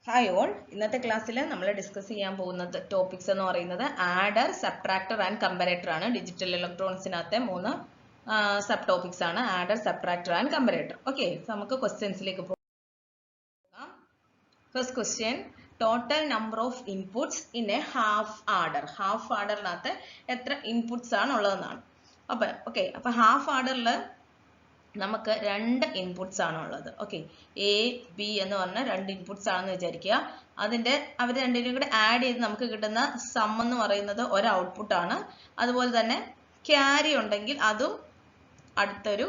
Hi all, ഇന്നത്തെ ക്ലാസ്സിൽ നമ്മൾ ഡിസ്കസ് ചെയ്യാൻ പോകുന്നത് ടോപ്പിക്സ് എന്ന് പറയുന്നത് ആഡർ, സബ്ട്രാക്ടർ ആൻഡ് കമ്പറേറ്റർ ആണ്. ഡിജിറ്റൽ ഇലക്ട്രോണിക്സിനകത്തെ 3 സബ് ടോപ്പിക്സ് ആണ് adder, subtractor and comparator. Okay, നമുക്ക് ക്വസ്റ്റ്യൻസിലേക്ക് പോകാം. First question, total number of inputs in a half adder. Half ആഡറിനകത്ത് എത്ര ഇൻപുട്സ് ആണ് ഉള്ളതെന്നാണ്. അപ്പൊ ഹാഫ് ആഡറിൽ നമുക്ക് 2 ഇൻപുട്സ് ആണ് ഉള്ളത്. ഓക്കെ, എ ബി എന്ന് പറഞ്ഞ 2 ഇൻപുട്സ് ആണെന്ന് വിചാരിക്കുക. അവർ രണ്ടിനും കൂടെ ആഡ് ചെയ്ത് നമുക്ക് കിട്ടുന്ന സം എന്ന് പറയുന്നത് ഒരു ഔട്ട്പുട്ട് ആണ്. അതുപോലെ തന്നെ ക്യാരി ഉണ്ടെങ്കിൽ അതും അടുത്തൊരു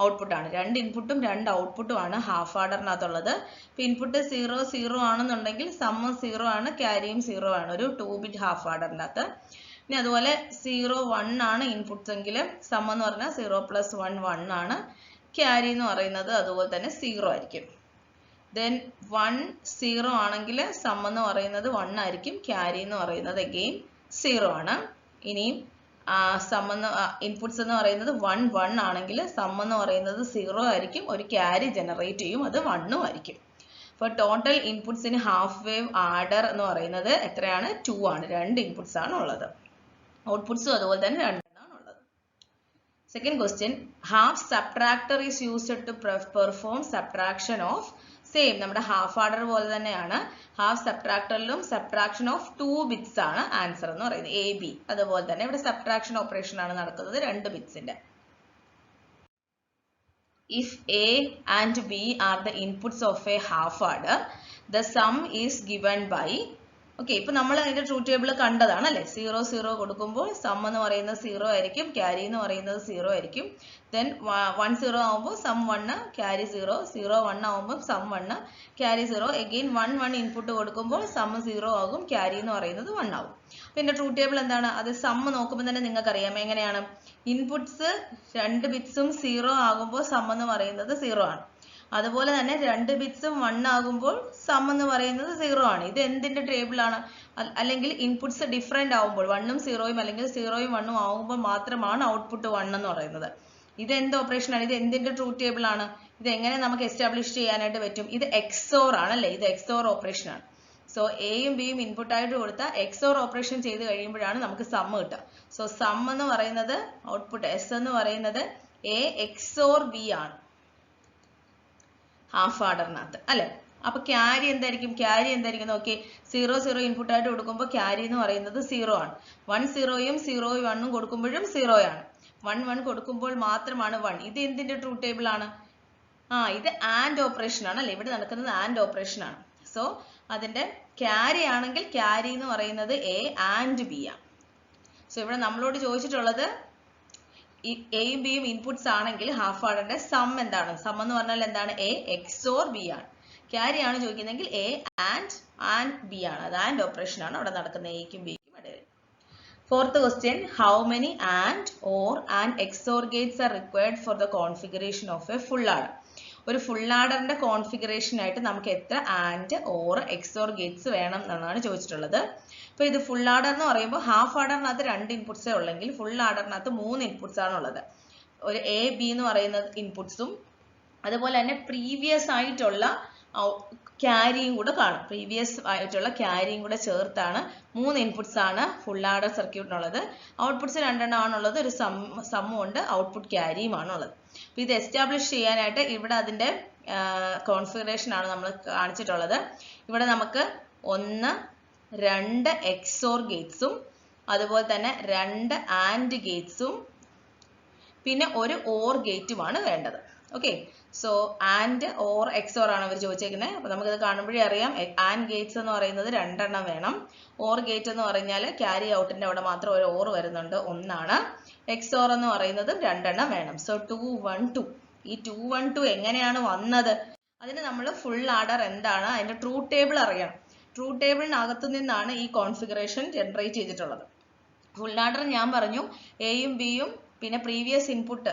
ഔട്ട്പുട്ട് ആണ്. 2 ഇൻപുട്ടും 2 ഔട്ട്പുട്ടും ആണ് ഹാഫ് ആഡറിനകത്തുള്ളത്. ഇപ്പൊ ഇൻപുട്ട് 0 0 ആണെന്നുണ്ടെങ്കിൽ സമ്മും 0 ആണ്, ക്യാരിയും 0 ആണ്, ഒരു 2 ബിറ്റ് ഹാഫ് ആഡറിനകത്ത്. ഇനി അതുപോലെ 0 1 ആണ് ഇൻപുട്സ് എങ്കിൽ സം എന്ന് പറഞ്ഞാൽ 0 + 1 1 ആണ്. ക്യാരി എന്ന് പറയുന്നത് അതുപോലെ തന്നെ 0 ആയിരിക്കും. ദെൻ 1 0 ആണെങ്കിൽ സം എന്ന് പറയുന്നത് 1 ആയിരിക്കും, ക്യാരി എന്ന് പറയുന്നത് അഗെയിൻ 0 ആണ്. ഇനിയും സം എന്ന് ഇൻപുട്സ് എന്ന് പറയുന്നത് 1 1 ആണെങ്കിൽ സം എന്ന് പറയുന്നത് 0 ആയിരിക്കും, ഒരു ക്യാരി ജനറേറ്റ് ചെയ്യും, അത് 1 ആയിരിക്കും. അപ്പോൾ ടോട്ടൽ ഇൻപുട്സിന് ഹാഫ് വേവ് ആഡർ എന്ന് പറയുന്നത് എത്രയാണ്? 2 ആണ്. 2 ഇൻപുട്സ് ആണ് ഉള്ളത്. ഔട്ട്പുട്സും അതുപോലെ തന്നെ 2 ആണ് ഉള്ളത്. Second question, half subtractor is used to perform subtraction of. Same നമ്മുടെ ഹാഫ് ആഡർ പോലെ തന്നെയാണ്. ഹാഫ് സബ്ട്രാക്ടറിലും സബ്ട്രാക്ഷൻ ഓഫ് 2 ബിറ്റ്സ് ആണ് ആൻസർ എന്ന് പറയുന്നത്, എ ബി. അതുപോലെ തന്നെ ഇവിടെ സബ്ട്രാക്ഷൻ ഓപ്പറേഷൻ ആണ് നടക്കുന്നത് 2 ബിറ്റ്സിന്റെ. If A and B are the inputs of a half adder, the sum is given by. Okay, ഇപ്പൊ നമ്മൾ അതിന്റെ ട്രൂത്ത് ടേബിൾ കണ്ടതാണ് അല്ലെ. 0 0 കൊടുക്കുമ്പോൾ സം എന്ന് പറയുന്നത് 0 ആയിരിക്കും, ക്യാരി എന്ന് പറയുന്നത് 0 ആയിരിക്കും. ദെൻ 1 0 ആവുമ്പോൾ സം 1, ക്യാരി 0, 0 1 ആവുമ്പോൾ സം 1, ക്യാരി 0. എഗെയിൻ 1 1 ഇൻപുട്ട് കൊടുക്കുമ്പോൾ സം 0 ആകും, ക്യാരി എന്ന് പറയുന്നത് 1 ആവും. പിന്നെ ട്രൂത്ത് ടേബിൾ എന്താണ്? അത് സം നോക്കുമ്പോൾ തന്നെ നിങ്ങൾക്ക് അറിയാം എങ്ങനെയാണ്. ഇൻപുട്സ് 2 ബിറ്റ്സും 0 ആകുമ്പോൾ സം എന്ന് പറയുന്നത് 0 ആണ്. അതുപോലെ തന്നെ 2 ബിറ്റ്സും 1 ആകുമ്പോൾ സം എന്ന് പറയുന്നത് 0 ആണ്. ഇത് എന്തിന്റെ ടേബിൾ ആണ്? അല്ലെങ്കിൽ ഇൻപുട്സ് ഡിഫറെന്റ് ആവുമ്പോൾ 1ഉം 0ഉം അല്ലെങ്കിൽ 0ഉം 1ഉം ആകുമ്പോൾ മാത്രമാണ് ഔട്ട്പുട്ട് 1 എന്ന് പറയുന്നത്. ഇത് എന്ത് ഓപ്പറേഷൻ ആണ്? ഇത് എന്തിന്റെ ട്രൂത്ത് ടേബിൾ ആണ്? ഇത് എങ്ങനെ നമുക്ക് എസ്റ്റാബ്ലിഷ് ചെയ്യാനായിട്ട് പറ്റും? ഇത് XOR ആണല്ലേ, ഇത് XOR ഓപ്പറേഷൻ ആണ്. സോ എയും ബിയും ഇൻപുട്ട് ആയിട്ട് കൊടുത്താൽ XOR ഓപ്പറേഷൻ ചെയ്ത് കഴിയുമ്പോഴാണ് നമുക്ക് സം കിട്ടുക. സോ സം എന്ന് പറയുന്നത് ഔട്ട്പുട്ട് S എന്ന് പറയുന്നത് A XOR B ആണ് ഹാഫ് ആഡറിനകത്ത് അല്ലെ. അപ്പൊ ക്യാരി എന്തായിരിക്കും? ക്യാരി എന്തായിരിക്കും നോക്കി. 0 0 ഇൻപുട്ട് ആയിട്ട് കൊടുക്കുമ്പോൾ ക്യാരി എന്ന് പറയുന്നത് 0 ആണ്. 1 0ഉം 0ഉം 1ഉം കൊടുക്കുമ്പോഴും 0 ആണ്. 1 1 കൊടുക്കുമ്പോൾ മാത്രമാണ് 1. ഇത് എന്തിന്റെ ട്രൂത്ത് ടേബിൾ ആണ്? ഇത് ആൻഡ് ഓപ്പറേഷൻ ആണ് അല്ലെ. ഇവിടെ നടക്കുന്നത് ആൻഡ് ഓപ്പറേഷൻ ആണ്. സോ അതിന്റെ ക്യാരി ആണെങ്കിൽ ക്യാരി എന്ന് പറയുന്നത് A ആൻഡ് B ആണ്. സോ ഇവിടെ നമ്മളോട് ചോദിച്ചിട്ടുള്ളത് എയും ബിയും ഇൻപുട്സ് ആണെങ്കിൽ ഹാഫ് ആഡറിന്റെ സം എന്താണ്? സം എന്ന് പറഞ്ഞാൽ എന്താണ്? A XOR B ആണ്. ക്യാരി ആണ് ചോദിക്കുന്നെങ്കിൽ A ആൻഡ് B ആണ്. അത് ആൻഡ് ഓപ്പറേഷൻ ആണ് അവിടെ നടക്കുന്നത് എയ്ക്കും ബിക്കും ഇടയിൽ. Fourth question, how many and or and XOR Gates are required for the configuration of A full adder. ഒരു ഫുൾ ആഡറിന്റെ കോൺഫിഗറേഷൻ ആയിട്ട് നമുക്ക് എത്ര ആൻഡ് ഓർ XOR ഗേറ്റ്സ് വേണം എന്നാണ് ചോദിച്ചിട്ടുള്ളത്. അപ്പൊ ഇത് ഫുൾ ആഡർ എന്ന് പറയുമ്പോൾ ഹാഫ് ആഡറിനകത്ത് 2 ഇൻപുട്സേ ഉള്ളെങ്കിൽ ഫുൾ ആഡറിനകത്ത് 3 ഇൻപുട്സ് ആണ് ഉള്ളത്. ഒരു എ ബി എന്ന് പറയുന്ന ഇൻപുട്സും അതുപോലെ തന്നെ പ്രീവിയസ് ആയിട്ടുള്ള ക്യാരിയും കൂടെ കാണും. പ്രീവിയസ് ആയിട്ടുള്ള ക്യാരിയും കൂടെ ചേർത്താണ് 3 ഇൻപുട്സ് ആണ് ഫുൾ ആഡർ സർക്യൂട്ടിനുള്ളത്. ഔട്ട്പുട്ട്സ് 2 ആണുള്ളത്, ഒരു സമ്മും ഉണ്ട്, ഔട്ട്പുട്ട് ക്യാരിയും ആണുള്ളത്. അപ്പൊ ഇത് എസ്റ്റാബ്ലിഷ് ചെയ്യാനായിട്ട് ഇവിടെ അതിന്റെ കോൺഫിഗറേഷൻ ആണ് നമ്മൾ കാണിച്ചിട്ടുള്ളത്. ഇവിടെ നമുക്ക് 1 2 XOR ഗേറ്റ്സും അതുപോലെ തന്നെ 2 ആൻഡ് ഗേറ്റ്സും പിന്നെ ഒരു ഓർ ഗേറ്റുമാണ് വേണ്ടത്. Okay, so and or XOR ആണ് അവർ ചോദിച്ചേക്കുന്നത്. അപ്പൊ നമുക്കിത് കാണുമ്പോഴേ അറിയാം ആൻഡ് ഗേറ്റ്സ് എന്ന് പറയുന്നത് 2 എണ്ണം വേണം. ഓർ ഗേറ്റ് എന്ന് പറഞ്ഞാൽ ക്യാരി ഔട്ടിന്റെ അവിടെ മാത്രം ഒരു ഓർ വരുന്നുണ്ട്, 1 ആണ്. XOR എന്ന് പറയുന്നത് 2 എണ്ണം വേണം. സോ 2 1 2. ഈ 2 1 2 എങ്ങനെയാണ് വന്നത്? അതിന് നമ്മൾ ഫുൾ ആഡർ എന്താണ് അതിന്റെ ട്രൂത്ത് ടേബിൾ അറിയണം. ട്രൂത്ത് ടേബിളിനകത്തു നിന്നാണ് ഈ കോൺഫിഗറേഷൻ ജനറേറ്റ് ചെയ്തിട്ടുള്ളത്. ഫുൾ ആഡർ ഞാൻ പറഞ്ഞു എയും ബിയും പിന്നെ പ്രീവിയസ് ഇൻപുട്ട്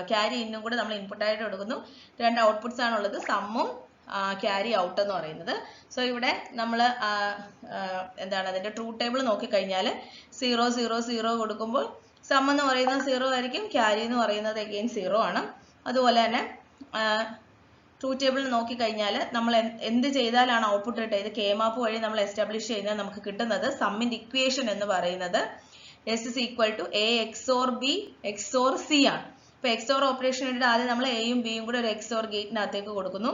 ക്യാരി ഇന്നും കൂടെ നമ്മൾ ഇൻപുട്ട് ആയിട്ട് കൊടുക്കുന്നു. 2 ഔട്ട്പുട്ട്സ് ആണുള്ളത്, സമ്മും ക്യാരി ഔട്ട് എന്ന് പറയുന്നത്. സോ ഇവിടെ നമ്മൾ എന്താണ് അതിന്റെ ട്രൂത്ത് ടേബിൾ നോക്കിക്കഴിഞ്ഞാൽ 0 0 0 കൊടുക്കുമ്പോൾ സം എന്ന് പറയുന്നത് 0 ആയിരിക്കും, ക്യാരി എന്ന് പറയുന്നത് അഗെയിൻ 0 ആണ്. അതുപോലെ തന്നെ ട്രൂത്ത് ടേബിൾ നോക്കിക്കഴിഞ്ഞാൽ നമ്മൾ എന്ത് ചെയ്താലാണ് ഔട്ട്പുട്ട് കിട്ടുക, ഇത് കെ മാപ്പ് വഴി നമ്മൾ എസ്റ്റാബ്ലിഷ് ചെയ്യുന്നത് നമുക്ക് കിട്ടുന്നത് സമ്മിന്റെ ഇക്വേഷൻ എന്ന് പറയുന്നത് S is equal to A XOR B XOR C ആണ്. അപ്പോൾ XOR ഓപ്പറേഷൻ വേണ്ടിയിട്ട് ആദ്യം നമ്മൾ എയും ബിയും കൂടെ ഒരു XOR ഗേറ്റിനകത്തേക്ക് കൊടുക്കുന്നു.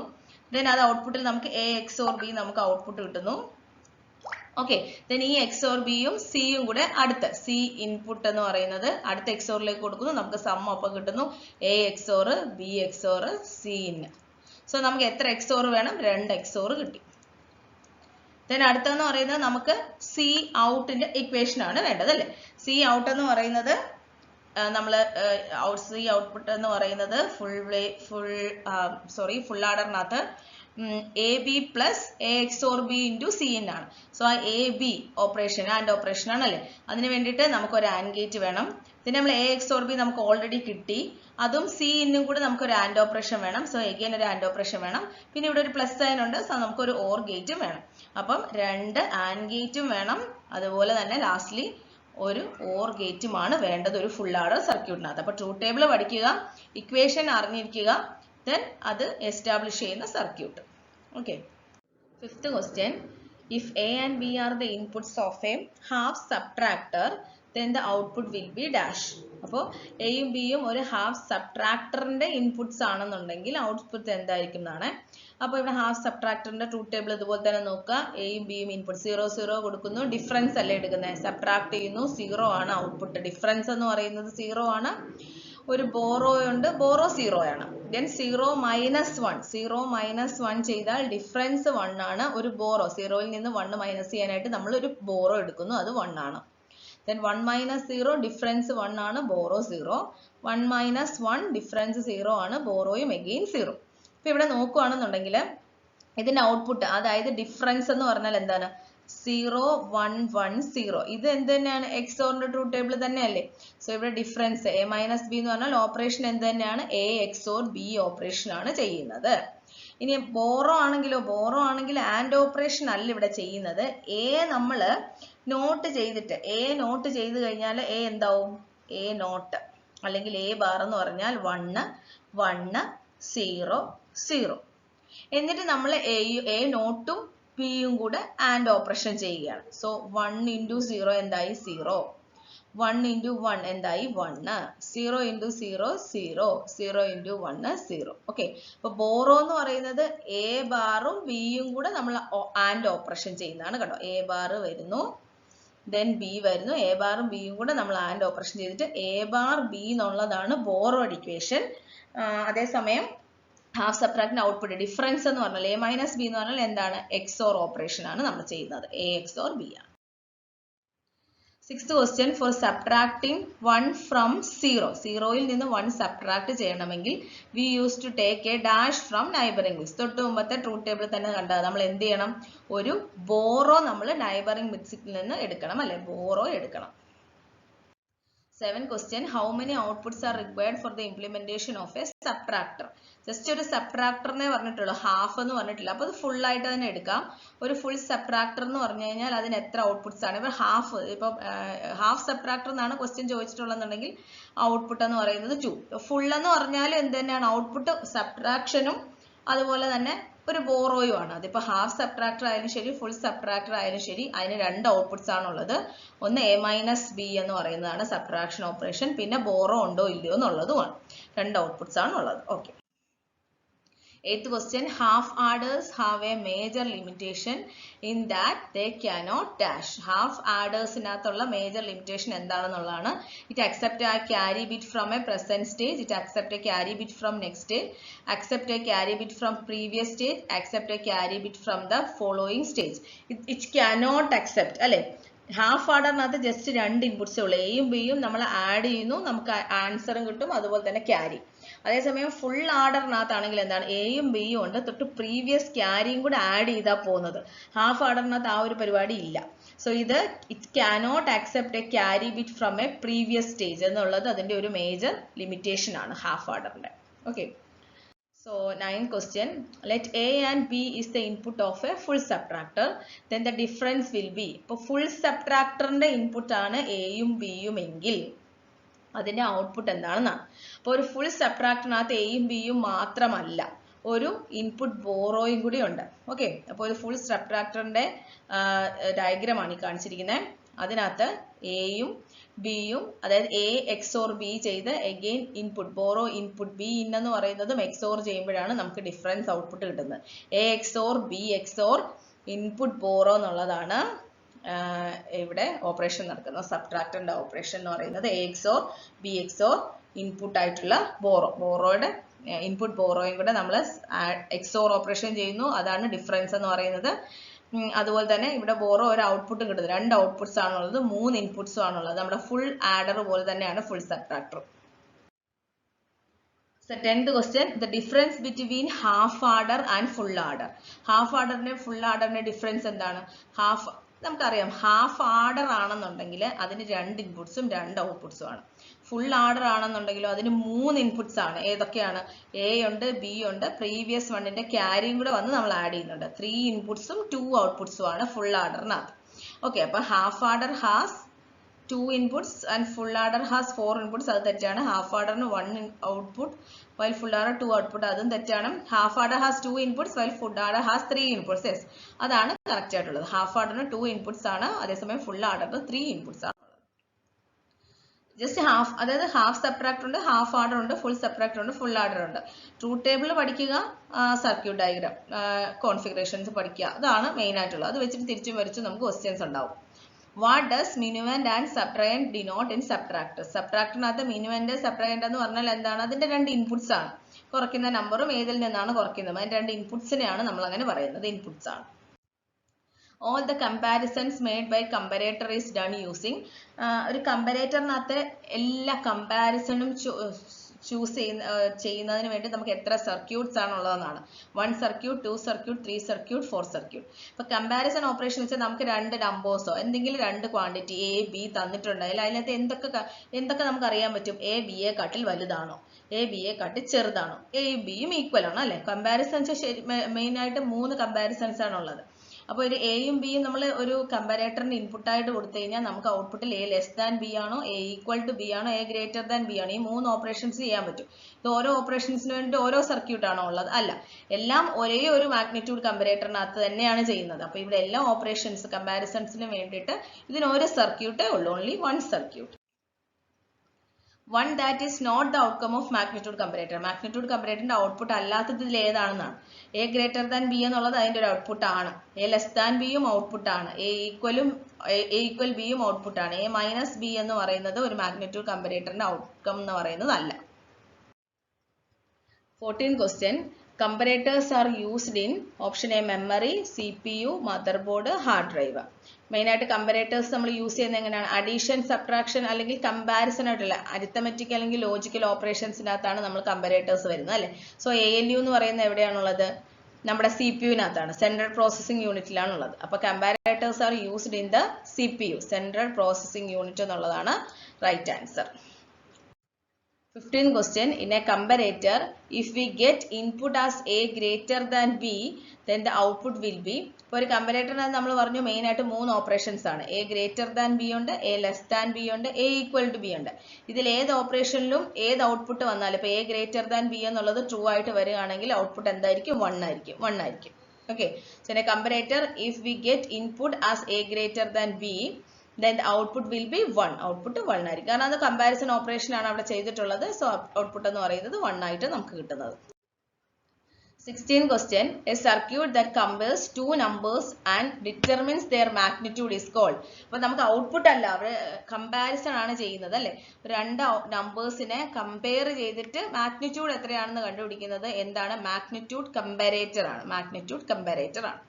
ദെൻ അത് ഔട്ട്പുട്ടിൽ നമുക്ക് A XOR B നമുക്ക് ഔട്ട്പുട്ട് കിട്ടുന്നു. ഓക്കെ, ദെൻ ഈ XOR ബിയും സിയും കൂടെ അടുത്ത സി ഇൻപുട്ട് എന്ന് പറയുന്നത് അടുത്ത XORലേക്ക് കൊടുക്കുന്നു. നമുക്ക് സം ഒപ്പം കിട്ടുന്നു A XOR B XOR C in. So നമുക്ക് എത്ര XOR വേണം? 2 XOR കിട്ടി. ദെൻ അടുത്തെന്ന് പറയുന്നത് നമുക്ക് സി ഔട്ടിന്റെ ഇക്വേഷൻ ആണ് വേണ്ടത് അല്ലേ. സി ഔട്ട് എന്ന് പറയുന്നത് നമ്മൾ സി ഔട്ട്പുട്ട് എന്ന് പറയുന്നത് ഫുൾ ആർഡറിനകത്ത് A B plus A XOR B into C in ആണ്. സോ ആ A B operation and operation ആണല്ലേ. അതിന് വേണ്ടിയിട്ട് നമുക്ക് ഒരു ആൻഡ് ഗേറ്റ് വേണം. പിന്നെ നമ്മൾ എ XOR ബി നമുക്ക് ഓൾറെഡി കിട്ടി, അതും സി ഇന്നും കൂടെ നമുക്ക് ഒരു ആൻഡ് ഓപ്പറേഷൻ വേണം. സോ എഗെയിൻ ഒരു ആൻഡ് ഓപ്പറേഷൻ വേണം. പിന്നെ ഇവിടെ ഒരു പ്ലസ് സൈൻ ഉണ്ട്, സോ നമുക്കൊരു ഓർ ഗേറ്റും വേണം. അപ്പം 2 ആൻഡ് ഗേറ്റും വേണം, അതുപോലെ തന്നെ ലാസ്റ്റ്ലി ഒരു ഓർ ഗേറ്റുമാണ് വേണ്ടത് ഒരു ഫുൾ ആർഡർ സർക്യൂട്ടിനകത്ത്. അപ്പോൾ ട്രൂത്ത് ടേബിൾ പഠിക്കുക, ഇക്വേഷൻ അറിഞ്ഞിരിക്കുക, ദെൻ അത് എസ്റ്റാബ്ലിഷ് ചെയ്യുന്ന circuit. Okay, 5th question. If A and B are the inputs of a half subtractor, then the output will be dash. അപ്പോൾ എയും ബിയും ഒരു ഹാഫ് സബ്ട്രാക്ടറിന്റെ ഇൻപുട്സ് ആണെന്നുണ്ടെങ്കിൽ ഔട്ട്പുട്ട് എന്തായിരിക്കും എന്നാണ്. അപ്പോൾ ഇവിടെ ഹാഫ് സബ്ട്രാക്ടറിന്റെ ട്രൂത്ത് ടേബിൾ ഇതുപോലെ തന്നെ നോക്കുക. എയും ബിയും ഇൻപുട്ട് 0 0 കൊടുക്കുന്നു, ഡിഫറൻസ് അല്ലേ എടുക്കുന്നത്, സബ്ട്രാക്ട് ചെയ്യുന്നു, 0 ആണ് ഔട്ട്പുട്ട്. ഡിഫറൻസ് എന്ന് പറയുന്നത് 0 ആണ്. ഒരു ബോറോ ഉണ്ട്, ബോറോ 0 ആണ്. ദെൻ 0 - 1, 0 - 1 ചെയ്താൽ ഡിഫറൻസ് 1 ആണ്. ഒരു ബോറോ 0യിൽ നിന്ന് 1 മൈനസ് ചെയ്യാനായിട്ട് നമ്മൾ ഒരു ബോറോ എടുക്കുന്നു, അത് 1 ആണ്. Then 1 - 0 ഡിഫറൻസ് 1 ആണ്, ബോറോ 0. 1 - 1 ഡിഫറൻസ് 0 ആണ്, ബോറോയും എഗെയിൻ 0. ഇപ്പൊ ഇവിടെ നോക്കുകയാണെന്നുണ്ടെങ്കിൽ ഇതിന്റെ ഔട്ട്പുട്ട്, അതായത് ഡിഫറൻസ് എന്ന് പറഞ്ഞാൽ എന്താണ്, 0 1 1 0. ഇത് എന്ത് തന്നെയാണ്, XORന്റെ ട്രൂത്ത് ടേബിൾ തന്നെയല്ലേ. സോ ഇവിടെ ഡിഫറൻസ് A - B എന്ന് പറഞ്ഞാൽ ഓപ്പറേഷൻ എന്ത് തന്നെയാണ്, A XOR B ഓപ്പറേഷൻ ആണ് ചെയ്യുന്നത്. ഇനി ബോറോ ആണെങ്കിൽ ആൻഡ് ഓപ്പറേഷൻ അല്ല ഇവിടെ ചെയ്യുന്നത്. എ നമ്മൾ നോട്ട് ചെയ്തിട്ട് നോട്ട് ചെയ്ത് കഴിഞ്ഞാൽ എ എന്താവും, എ നോട്ട് അല്ലെങ്കിൽ എ ബാർ എന്ന് പറഞ്ഞാൽ 1 1 0 0. എന്നിട്ട് നമ്മൾ എ നോട്ടും ബിയും കൂടെ ആൻഡ് ഓപ്പറേഷൻ ചെയ്യുകയാണ്. സോ 1 × 0 എന്തായി 0, 1 × 1 എന്തായി 1, 0 × 0 0, 0 × 1 0. ഓക്കെ, അപ്പൊ ബോറോ എന്ന് പറയുന്നത് എ ബാറും ബിയും കൂടെ നമ്മൾ ആൻഡ് ഓപ്പറേഷൻ ചെയ്യുന്നതാണ് കേട്ടോ. എ ബാർ വരുന്നു, ദെൻ ബി വരുന്നു, എ ബാറും ബിയും കൂടെ നമ്മൾ ആൻഡ് ഓപ്പറേഷൻ ചെയ്തിട്ട് എ ബാർ ബി എന്നുള്ളതാണ് ബോറോഡ് ഇക്വേഷൻ. അതേസമയം ഹാഫ് സബ്ട്രാക്ടിന്റെ ഔട്ട്പുട്ട് ഡിഫറൻസ് എന്ന് പറഞ്ഞാൽ A - B എന്ന് പറഞ്ഞാൽ എന്താണ്, XOR ഓപ്പറേഷൻ ആണ് നമ്മൾ ചെയ്യുന്നത്, A XOR B ആണ്. 6th question. For subtracting 1 from 0, 0യിൽ നിന്ന് 1 സബ്ട്രാക്ട് ചെയ്യണമെങ്കിൽ we used to take a dash from neighboring bits. തൊട്ട് മുമ്പത്തെ ട്രൂത്ത് ടേബിൾ തന്നെ കണ്ടത്, നമ്മൾ എന്ത് ചെയ്യണം, ഒരു ബോറോ നമ്മൾ നൈബറിംഗ് ബിറ്റ്സിൽ നിന്ന് എടുക്കണം അല്ലെ, ബോറോ എടുക്കണം. 7th question. How many outputs are required for the implementation of a subtractor? Just ഒരു സബ്ട്രാക്ടറിനെ പറഞ്ഞിട്ടുള്ളൂ, ഹാഫ് എന്ന് പറഞ്ഞിട്ടില്ല. അപ്പോൾ അത് ഫുൾ ആയിട്ട് തന്നെ എടുക്കാം. ഒരു ഫുൾ സബ്ട്രാക്ടർ എന്ന് പറഞ്ഞു കഴിഞ്ഞാൽ അതിന് എത്ര ഔട്ട്പുട്ട്സ് ആണ്, ഇപ്പോൾ ഹാഫ് സബ്ട്രാക്ടർ എന്നാണ് ക്വസ്റ്റ്യൻ ചോദിച്ചിട്ടുള്ളതെന്നുണ്ടെങ്കിൽ ഔട്ട്പുട്ട് എന്ന് പറയുന്നത് 2. ഫുൾ എന്ന് പറഞ്ഞാൽ എന്ത് തന്നെയാണ്, ഔട്ട്പുട്ട് സബ്ട്രാക്ഷനും അതുപോലെ തന്നെ ഒരു ബോറോയും ആണ്. അതിപ്പോൾ ഹാഫ് സബ്ട്രാക്ടർ ആയാലും ശരി, ഫുൾ സബ്ട്രാക്ടർ ആയാലും ശരി, അതിന് 2 ഔട്ട്പുട്ട്സ് ആണുള്ളത്. ഒന്ന് A - B എന്ന് പറയുന്നതാണ് സബ്ട്രാക്ഷൻ ഓപ്പറേഷൻ, പിന്നെ ബോറോ ഉണ്ടോ ഇല്ലയോ എന്നുള്ളതുമാണ്. 2 ഔട്ട്പുട്ട്സ് ആണ് ഉള്ളത്. Okay. 8th question. Half adders have a major limitation in that they cannot dash. Half adders നാത്തുള്ള major limitation എന്താണെന്നുള്ളതാണ്. It accept a carry bit from a present stage. It accept a carry bit from next stage. Accept a carry bit from previous stage. Accept a carry bit from the following stage. It cannot accept അല്ലെ. Half ആർഡറിനകത്ത് just 2 ഇൻപുട്സേ ഉള്ളൂ, എയും ബിയും നമ്മൾ add ചെയ്യുന്നു, നമുക്ക് ആൻസറും കിട്ടും, അതുപോലെ തന്നെ ക്യാരി. അതേസമയം ഫുൾ ആർഡറിനകത്താണെങ്കിൽ എന്താണ്, എയും ബിയും ഉണ്ട്, തൊട്ട് പ്രീവിയസ് ക്യാരിയും കൂടെ ആഡ് ചെയ്താൽ പോകുന്നത്. ഹാഫ് ആർഡറിനകത്ത് ആ ഒരു പരിപാടി ഇല്ല. സോ ഇത് it cannot accept a carry bit from a previous stage എന്നുള്ളത് അതിന്റെ ഒരു മേജർ ലിമിറ്റേഷൻ ആണ് ഹാഫ് ആർഡറിന്റെ. Okay. So 9th question. Let A and B is the input of a full subtractor. Then the difference will be. ഇപ്പോൾ full subtractorന്റെ input ആണ് എയും ബിയും എങ്കിൽ അതിന്റെ ഔട്ട്പുട്ട് എന്താണെന്നാണ്. അപ്പോൾ ഒരു ഫുൾ സബ്ട്രാക്ടറിനകത്ത് എയും ബിയും മാത്രമല്ല, ഒരു ഇൻപുട്ട് ബോറോയും കൂടി ഉണ്ട്. ഓക്കെ, അപ്പോൾ ഒരു ഫുൾ സബ്ട്രാക്ടറിന്റെ ഡയഗ്രമാണ് ഈ കാണിച്ചിരിക്കുന്നത്. അതിനകത്ത് എയും ബിയും, അതായത് എ എക്സോർ ബി ചെയ്ത് again input borrow input be in എന്ന് പറയുന്നതും എക്സോർ ചെയ്യുമ്പോഴാണ് നമുക്ക് ഡിഫറൻസ് ഔട്ട്പുട്ട് കിട്ടുന്നത്. A XOR B XOR input borrow എന്നുള്ളതാണ് ഇവിടെ ഓപ്പറേഷൻ നടക്കുന്നത്. സബ്ട്രാക്ടറിന്റെ ഓപ്പറേഷൻ എന്ന് പറയുന്നത് A XOR B XOR input ആയിട്ടുള്ള ബോറോയുടെ ഇൻപുട്ട് ബോറോയും കൂടെ നമ്മൾ എക്സോർ ഓപ്പറേഷൻ ചെയ്യുന്നു. അതാണ് ഡിഫറൻസ് എന്ന് പറയുന്നത്. അതുപോലെ തന്നെ ഇവിടെ ബോറോ ഒരു ഔട്ട്പുട്ടും കിട്ടുന്നത്. 2 ഔട്ട്പുട്ട്സ് ആണുള്ളത്, 3 ഇൻപുട്സും ആണുള്ളത്. നമ്മുടെ ഫുൾ ആഡർ പോലെ തന്നെയാണ് full subtractor. 10th question, the difference between half adder and full adder. Half ആഡറിന്റെ ഫുൾ ആഡറിന്റെ ഡിഫറൻസ് എന്താണ്? നമുക്കറിയാം ഹാഫ് ആഡർ ആണെന്നുണ്ടെങ്കിൽ അതിന് 2 ഇൻപുട്സും 2 ഔട്ട്പുട്സും ആണ്. ഫുൾ ആഡർ ആണെന്നുണ്ടെങ്കിലോ അതിന് 3 ഇൻപുട്സ് ആണ്. ഏതൊക്കെയാണ്? എ ഉണ്ട്, ബി ഉണ്ട്, പ്രീവിയസ് വണ്ണിന്റെ ക്യാരിയും കൂടെ വന്ന് നമ്മൾ ആഡ് ചെയ്യുന്നുണ്ട്. 3 ഇൻപുട്സും 2 ഔട്ട്പുട്സും ആണ് ഫുൾ ആഡറിനകത്ത്. ഓക്കെ, അപ്പൊ half adder has 2 inputs and full adder has 4 inputs. അത് തെറ്റാണ്. ഹാഫ് ആഡറിന് 1 output while full adder 2 output. അതും തെറ്റാണ്. Half adder has 2 inputs while full adder has 3 inputs. Yes, അതാണ് കറക്റ്റ് ആയിട്ടുള്ളത്. ഹാഫ് ആഡറിന് 2 inputs ആണ്, അതേസമയം ഫുൾ ആഡറിന് 3 inputs ആണ്. ജസ്റ്റ് ഹാഫ്, അതായത് ഹാഫ് സബ്ട്രാക്ടർ ഉണ്ട്, ഹാഫ് ആഡർ ഉണ്ട്, ഫുൾ സബ്ട്രാക്ടർ ഉണ്ട്, ഫുൾ ആഡർ ഉണ്ട്. ട്രൂത്ത് ടേബിൾ പഠിക്കുക, സർക്യൂട്ട് ഡയഗ്രാം കോൺഫിഗറേഷൻസ് പഠിക്കുക, അതാണ് മെയിൻ ആയിട്ടുള്ളത്. അത് വെച്ചിട്ട് തിരിച്ചും വരച്ചും നമുക്ക് ക്വസ്റ്റ്യൻസ് ഉണ്ടാവും. What does minuend and subtrahend denote in subtractor? സബ്ട്രാക്ടറിനകത്ത് minuend subtrahend എന്ന് പറഞ്ഞാൽ എന്താണ്? അതിന്റെ 2 ഇൻപുട്സ് ആണ്. കുറയ്ക്കുന്ന നമ്പറും ഏതിൽ നിന്നാണ് കുറയ്ക്കുന്നത്, അതിന്റെ 2 ഇൻപുട്സിനെയാണ് നമ്മൾ അങ്ങനെ പറയുന്നത്, ഇൻപുട്സ് ആണ്. All the comparisons made by comparator is done using. ഒരു കമ്പാരേറ്ററിനകത്ത് എല്ലാ കമ്പാരിസണും ചൂസ് ചെയ്യുന്നതിന് വേണ്ടി നമുക്ക് എത്ര സർക്യൂട്ട്സ് ആണ് ഉള്ളതെന്നാണ്. 1 സർക്യൂട്ട്, 2 സർക്യൂട്ട്, 3 സർക്യൂട്ട്, 4 സർക്യൂട്ട്. ഇപ്പൊ കമ്പാരിസൺ ഓപ്പറേഷൻ വെച്ചാൽ നമുക്ക് 2 നമ്പേഴ്സോ എന്തെങ്കിലും 2 ക്വാണ്ടിറ്റി എ ബി തന്നിട്ടുണ്ടെങ്കിൽ അതിനകത്ത് എന്തൊക്കെ നമുക്ക് അറിയാൻ പറ്റും? എ ബി യെ കാട്ടിൽ വലുതാണോ, എ ബി യെ കാട്ടിൽ ചെറുതാണോ, എ ബിയും ഈക്വൽ ആണോ, അല്ലെ? കമ്പാരിസൺ മെയിൻ ആയിട്ട് 3 കമ്പാരിസൺസ് ആണ് ഉള്ളത്. അപ്പോൾ ഒരു എയും ബിയും നമ്മൾ ഒരു കമ്പാരേറ്ററിന് ഇൻപുട്ട് ആയിട്ട് കൊടുത്തു കഴിഞ്ഞാൽ നമുക്ക് ഔട്ട്പുട്ടിൽ എ ലെസ് ദാൻ ബി ആണോ, എ ഈക്വൽ ടു ബി ആണോ, എ ഗ്രേറ്റർ ദാൻ ബി ആണോ, ഈ 3 ഓപ്പറേഷൻസ് ചെയ്യാൻ പറ്റും. ഇത് ഓരോ ഓപ്പറേഷൻസിന് വേണ്ടി ഓരോ സർക്യൂട്ട് ആണോ ഉള്ളത്? അല്ല, എല്ലാം ഒരേ ഒരു മാഗ്നിറ്റ്യൂഡ് കമ്പാരേറ്ററിനകത്ത് തന്നെയാണ് ചെയ്യുന്നത്. അപ്പോൾ ഇവിടെ എല്ലാ ഓപ്പറേഷൻസ് കമ്പാരിസൺസിന് വേണ്ടിയിട്ട് ഇതിന് ഒരു സർക്യൂട്ടേ ഉള്ളൂ, only 1 circuit. One that is not the outcome of magnitude comparator. Magnitude comparatorന്റെ ഔട്ട്പുട്ട് അല്ലാത്തത് ഇതിൽ ഏതാണെന്നാണ്. എ ഗ്രേറ്റർ ദാൻ ബി എന്നുള്ളത് അതിന്റെ ഒരു ഔട്ട്പുട്ട് ആണ്. എ ലെസ് ദാൻ ബിയും ഔട്ട്പുട്ട് ആണ്. എ ഈക്വൽ ബിയും ഔട്ട്പുട്ട് ആണ്. എ മൈനസ് ബി എന്ന് പറയുന്നത് ഒരു മാഗ്നിറ്റ്യൂഡ് കമ്പാരേറ്ററിന്റെ ഔട്ട്കം എന്ന് പറയുന്നത് അല്ല. 14th question. Comparators are used in option A memory, CPU, motherboard, hard drive. Main ആയിട്ട് കമ്പാരേറ്റേഴ്സ് നമ്മൾ യൂസ് ചെയ്യുന്നത് എങ്ങനെയാണ്? അഡീഷൻ, സബ്ട്രാക്ഷൻ അല്ലെങ്കിൽ കമ്പാരിസൺ ആയിട്ടുള്ള അരിത്തമെറ്റിക് അല്ലെങ്കിൽ ലോജിക്കൽ ഓപ്പറേഷൻസിനകത്താണ് നമ്മൾ കമ്പാരേറ്റേഴ്സ് വരുന്നത്, അല്ലെ? സോ ALU എന്ന് പറയുന്നത് എവിടെയാണുള്ളത്? നമ്മുടെ CPU-നകത്താണ്, സെൻട്രൽ പ്രോസസ്സിംഗ് യൂണിറ്റിലാണുള്ളത്. അപ്പൊ comparators are used in the CPU, central processing unit എന്നുള്ളതാണ് right answer. 15th question. In a comparator, if we get input as A greater than B, then the output will be. ഇപ്പോൾ ഒരു കമ്പാരേറ്ററിനകത്ത് നമ്മൾ പറഞ്ഞു main ആയിട്ട് 3 operations ആണ്. A greater than B ഉണ്ട്, A less than B ഉണ്ട്, A equal to B ഉണ്ട്. ഇതിൽ ഏത് ഓപ്പറേഷനിലും ഏത് ഔട്ട്പുട്ട് വന്നാലും ഇപ്പൊ എ ഗ്രേറ്റർ ദാൻ ബി എന്നുള്ളത് ട്രൂ ആയിട്ട് വരികയാണെങ്കിൽ ഔട്ട്പുട്ട് എന്തായിരിക്കും? 1 ആയിരിക്കും. Okay, so in a comparator, if we get input as A greater than B, then the output will be 1. Output 1 ആയിരിക്കും. കാരണം അത് കമ്പാരിസൺ ഓപ്പറേഷൻ ആണ് അവിടെ ചെയ്തിട്ടുള്ളത്. സോ ഔട്ട്പുട്ട് എന്ന് പറയുന്നത് 1 ആയിട്ട് നമുക്ക് കിട്ടുന്നത്. 16th question. A circuit that compares 2 numbers and determines their magnitude is called. അപ്പോൾ നമുക്ക് ഔട്ട്പുട്ട് അല്ല, അവിടെ കമ്പാരിസൺ ആണ് ചെയ്യുന്നത്, അല്ലെ? 2 നമ്പേഴ്സിനെ കമ്പയർ ചെയ്തിട്ട് മാഗ്നിറ്റ്യൂഡ് എത്രയാണെന്ന് കണ്ടുപിടിക്കുന്നത് എന്താണ്? മാഗ്നിറ്റ്യൂഡ് കമ്പാരേറ്റർ ആണ്.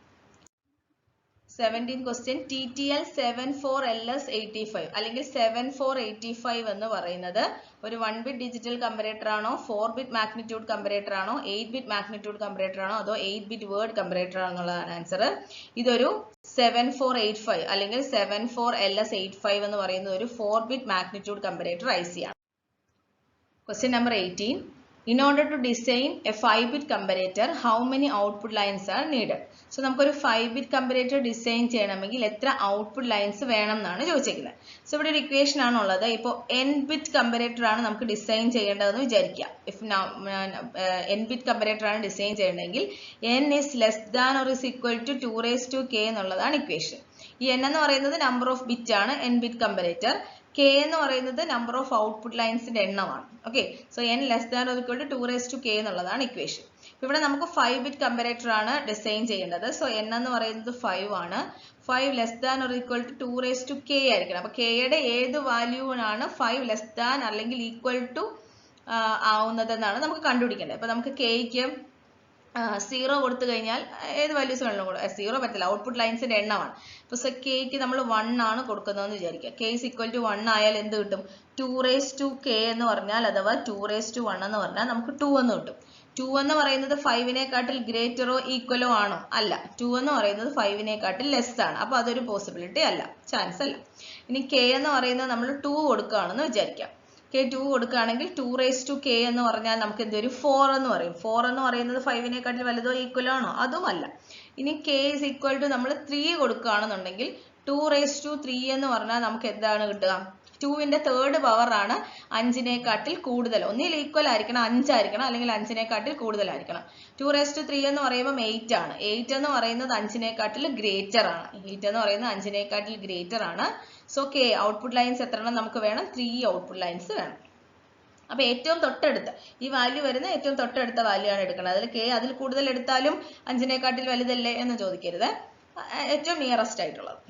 17th question. TTL 74LS85 അല്ലെങ്കിൽ 7485 എന്ന് പറയുന്നത് ഒരു 1 ബിറ്റ് ഡിജിറ്റൽ കമ്പാരേറ്റർ ആണോ, 4 ബിറ്റ് മാഗ്നിറ്റ്യൂഡ് കമ്പാരേറ്റർ ആണോ, 8 ബിറ്റ് മാഗ്നിറ്റ്യൂഡ് കമ്പാരേറ്റർ ആണോ, അതോ 8 ബിറ്റ് വേർഡ് കമ്പാരേറ്റർ ആണോ എന്നുള്ളതാണ് ആൻസർ. ഇതൊരു 7485 അല്ലെങ്കിൽ 74LS85 എന്ന് പറയുന്ന ഒരു 4 ബിറ്റ് മാഗ്നിറ്റ്യൂഡ് കമ്പാരേറ്റർ IC ആണ്. Question number 18. In order to design a 5-bit comparator, how many output lines are needed? So നമുക്കൊരു 5-bit comparator ഡിസൈൻ ചെയ്യണമെങ്കിൽ എത്ര ഔട്ട്പുട്ട് ലൈൻസ് വേണം എന്നാണ് ചോദിച്ചിരിക്കുന്നത്. സോ ഇവിടെ ഒരു ഇക്വേഷൻ ആണുള്ളത്. ഇപ്പോൾ n-bit comparator ആണ് നമുക്ക് ഡിസൈൻ ചെയ്യേണ്ടതെന്ന് വിചാരിക്കുക. n-bit comparator ആണ് design ചെയ്യേണ്ടതെങ്കിൽ n is less than or is equal to 2 raised to k എന്നുള്ളതാണ് ഇക്വേഷൻ. ഈ n എന്ന് പറയുന്നത് നമ്പർ ഓഫ് ബിറ്റ് ആണ് n-bit comparator. K എന്ന് പറയുന്നത് നമ്പർ ഓഫ് ഔട്ട്പുട്ട് ലൈൻസിന്റെ എണ്ണമാണ്. Okay, so n less than or equal to 2 raised to k എന്നുള്ളതാണ് ഇക്വേഷൻ. ഇവിടെ നമുക്ക് 5-bit comparator ആണ് ഡിസൈൻ ചെയ്യേണ്ടത്. സോ n എന്ന് പറയുന്നത് 5 ആണ്. 5 less than or equal to 2 raised to k ആയിരിക്കണം. അപ്പൊ k യുടെ ഏത് വാല്യൂവിനാണ് 5 ലെസ് ദാൻ അല്ലെങ്കിൽ ഈക്വൽ ടു ആവുന്നത് എന്നാണ് നമുക്ക് കണ്ടുപിടിക്കേണ്ടത്. അപ്പൊ നമുക്ക് kക്ക് 0 കൊടുത്തു കഴിഞ്ഞാൽ ഏത് വാല്യൂസ് വേണമെങ്കിലും കൊടുക്കാം. 0 പറ്റില്ല, ഔട്ട്പുട്ട് ലൈൻസിന്റെ എണ്ണമാണ്. ഇപ്പൊ kക്ക് നമ്മൾ 1 ആണ് കൊടുക്കുന്നതെന്ന് വിചാരിക്കുക. k is equal to 1 ആയാൽ എന്ത് കിട്ടും? 2 raised to k എന്ന് പറഞ്ഞാൽ അഥവാ 2 raised to 1 എന്ന് പറഞ്ഞാൽ നമുക്ക് 2 എന്ന് കിട്ടും. 2 എന്ന് പറയുന്നത് 5-നേക്കാട്ടിൽ ഗ്രേറ്ററോ ഈക്വലോ ആണോ? അല്ല. 2 എന്ന് പറയുന്നത് 5-നേക്കാട്ടിൽ ലെസ് ആണ്. അപ്പൊ അതൊരു പോസിബിലിറ്റി അല്ല, ചാൻസ് അല്ല. ഇനി k എന്ന് പറയുന്നത് നമ്മൾ 2 കൊടുക്കുകയാണെന്ന് വിചാരിക്കാം. k 2 കൊടുക്കുകയാണെങ്കിൽ 2 raised to k എന്ന് പറഞ്ഞാൽ നമുക്ക് എന്ത് വരും? 4 എന്ന് പറയും. 4 എന്ന് പറയുന്നത് 5-നേക്കാട്ടിൽ വലുതോ ഈക്വലോ ആണോ? അതുമല്ല. ഇനി k is equal to നമ്മൾ 3 കൊടുക്കുകയാണെന്നുണ്ടെങ്കിൽ 2 raised to 3 എന്ന് പറഞ്ഞാൽ നമുക്ക് എന്താണ് കിട്ടുക? 2ന്റെ തേർഡ് പവർ ആണ് 5-നേക്കാട്ടിൽ കൂടുതൽ. ഒന്നിൽ ഈക്വൽ ആയിരിക്കണം, 5 ആയിരിക്കണം, അല്ലെങ്കിൽ 5-നേക്കാട്ടിൽ കൂടുതലായിരിക്കണം. 2 raised to 3 എന്ന് പറയുമ്പോൾ 8 ആണ്. 8 എന്ന് പറയുന്നത് 5-നേക്കാട്ടിൽ ഗ്രേറ്റർ ആണ്. 8 എന്ന് പറയുന്നത് 5-നേക്കാട്ടിൽ ഗ്രേറ്റർ ആണ്. സോ k ഔട്ട്പുട്ട് ലൈൻസ് എത്ര എണ്ണം നമുക്ക് വേണം? 3 ഔട്ട്പുട്ട് ലൈൻസ് വേണം. അപ്പൊ ഏറ്റവും തൊട്ടടുത്ത് ഈ വാല്യൂ വരുന്ന ഏറ്റവും തൊട്ടടുത്ത വാല്യൂ ആണ് എടുക്കുന്നത്. അതിൽ k അതിൽ കൂടുതൽ എടുത്താലും 5-നേക്കാട്ടിൽ വലുതല്ലേ എന്ന് ചോദിക്കരുത്, ഏറ്റവും നിയറസ്റ്റ് ആയിട്ടുള്ളത്.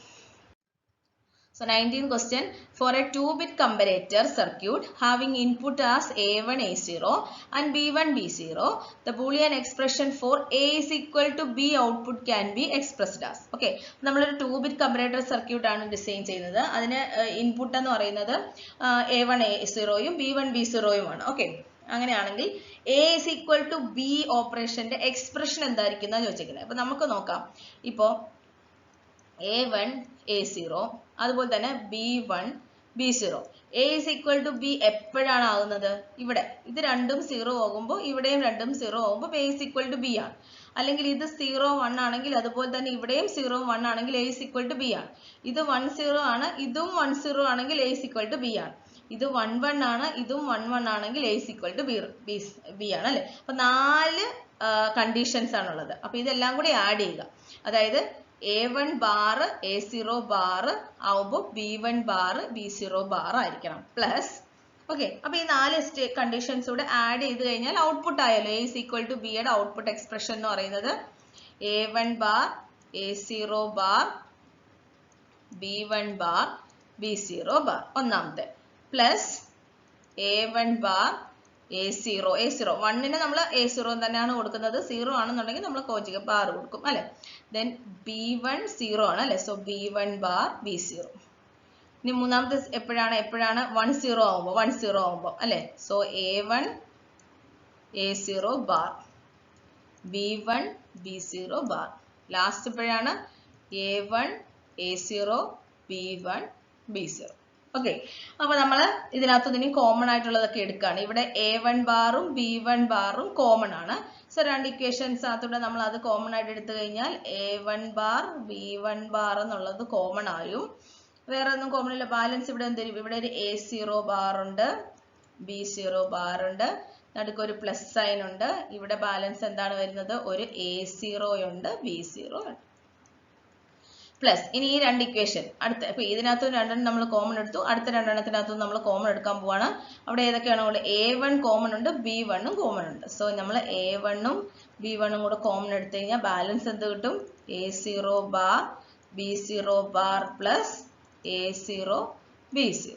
So 19th question, for a 2-bit comparator circuit having input as A1 A0 and B1 B0, the Boolean expression for A is equal to B output can be expressed as. Okay, നമ്മളൊരു 2-bit comparator circuit ആണ് design ചെയ്യുന്നത്. അതിന് input എന്ന് പറയുന്നത് A1 A0യും B1 B0യും ആണ്. Okay, അങ്ങനെയാണെങ്കിൽ A is equal to B ഓപ്പറേഷന്റെ expression എന്തായിരിക്കും എന്നാണ് ചോദിച്ചിരിക്കുന്നത്. അപ്പൊ നമുക്ക് നോക്കാം. ഇപ്പോ A1 A0 അതുപോലെ തന്നെ B1 B0. A is equal to B എപ്പോഴാണ് ആകുന്നത്? ഇവിടെ. ഇത് രണ്ടും 0 ആകുമ്പോൾ ഇവിടെയും രണ്ടും 0 ആകുമ്പോൾ A is equal to B ആണ്. അല്ലെങ്കിൽ ഇത് 0 1 ആണെങ്കിൽ അതുപോലെ തന്നെ ഇവിടെയും 0 1 ആണെങ്കിൽ A is equal to B ആണ്. ഇത് 1 0 ആണ്, ഇതും 1 0 ആണെങ്കിൽ A is equal to B ആണ്. ഇത് 1 1 ആണ്, ഇതും 1 1 ആണെങ്കിൽ A is equal to B ആണ് അല്ലേ? അപ്പൊ 4 കണ്ടീഷൻസ് ആണുള്ളത്. അപ്പൊ ഇതെല്ലാം കൂടി ആഡ് ചെയ്യുക. അതായത് A1 ബാർ A0 ബാർ ആവുമ്പോൾ B1 ബാർ B0 ബാർ ആയിരിക്കണം പ്ലസ്. ഓക്കെ, അപ്പൊ ഈ 4 കണ്ടീഷൻസ് കൂടെ ആഡ് ചെയ്ത് കഴിഞ്ഞാൽ ഔട്ട്പുട്ട് ആയല്ലോ. A is equal to B യുടെ ഔട്ട്പുട്ട് എക്സ്പ്രഷൻ എന്ന് പറയുന്നത് A1 bar A0 bar B1 bar B0 bar ഒന്നാമത്തെ പ്ലസ് A1 ബാർ A0 1ന് നമ്മൾ A0 തന്നെയാണ് കൊടുക്കുന്നത്. 0 ആണെന്നുണ്ടെങ്കിൽ നമ്മൾ കോഞ്ചുഗേറ്റ് ബാർ കൊടുക്കും അല്ലെ. ദെൻ B1 0 ആണ് അല്ലെ. So B1 bar B0. ഇനി മൂന്നാമത്തെ എപ്പോഴാണ് 1 0 ആവുമ്പോൾ അല്ലെ. So A1 A0 bar B1 B0 bar. Last എപ്പോഴാണ് A1 A0 B1 B0. Okay, അപ്പൊ നമ്മൾ ഇതിനകത്ത് ഇനി കോമൺ ആയിട്ടുള്ളതൊക്കെ എടുക്കുകയാണ്. ഇവിടെ A1 ബാറും B1 ബാറും കോമൺ ആണ്. സോ 2 ഇക്വേഷൻസ് അകത്തൂടെ നമ്മൾ അത് കോമൺ ആയിട്ട് എടുത്തു കഴിഞ്ഞാൽ A1 ബാർ B1 ബാർ എന്നുള്ളത് കോമൺ ആയും. വേറെ ഒന്നും കോമൺ ഇല്ല. ബാലൻസ് ഇവിടെ എന്ത് വരും? ഇവിടെ ഒരു A0 ബാർ ഉണ്ട്, B0 ബാർ ഉണ്ട്, നടുക്കൊരു പ്ലസ് സൈൻ ഉണ്ട്. ഇവിടെ ബാലൻസ് എന്താണ് വരുന്നത്? ഒരു A0 ഉണ്ട്, B0 ഉണ്ട്. പ്ലസ് ഇനി ഈ 2 ഇക്വേഷൻ അടുത്ത. ഇപ്പൊ ഇതിനകത്ത് രണ്ടെണ്ണം നമ്മൾ കോമൺ എടുത്തു, അടുത്ത രണ്ടെണ്ണത്തിനകത്തും നമ്മൾ കോമൺ എടുക്കാൻ പോവാണ്. അവിടെ ഏതൊക്കെയാണോ ഉള്ളത്? A1 കോമൺ ഉണ്ട്, B1 കോമൺ ഉണ്ട്. സോ നമ്മൾ A1 B1 കൂടെ കോമൺ എടുത്തു കഴിഞ്ഞാൽ ബാലൻസ് എന്ത് കിട്ടും? A0 bar B0 bar plus A0 B0.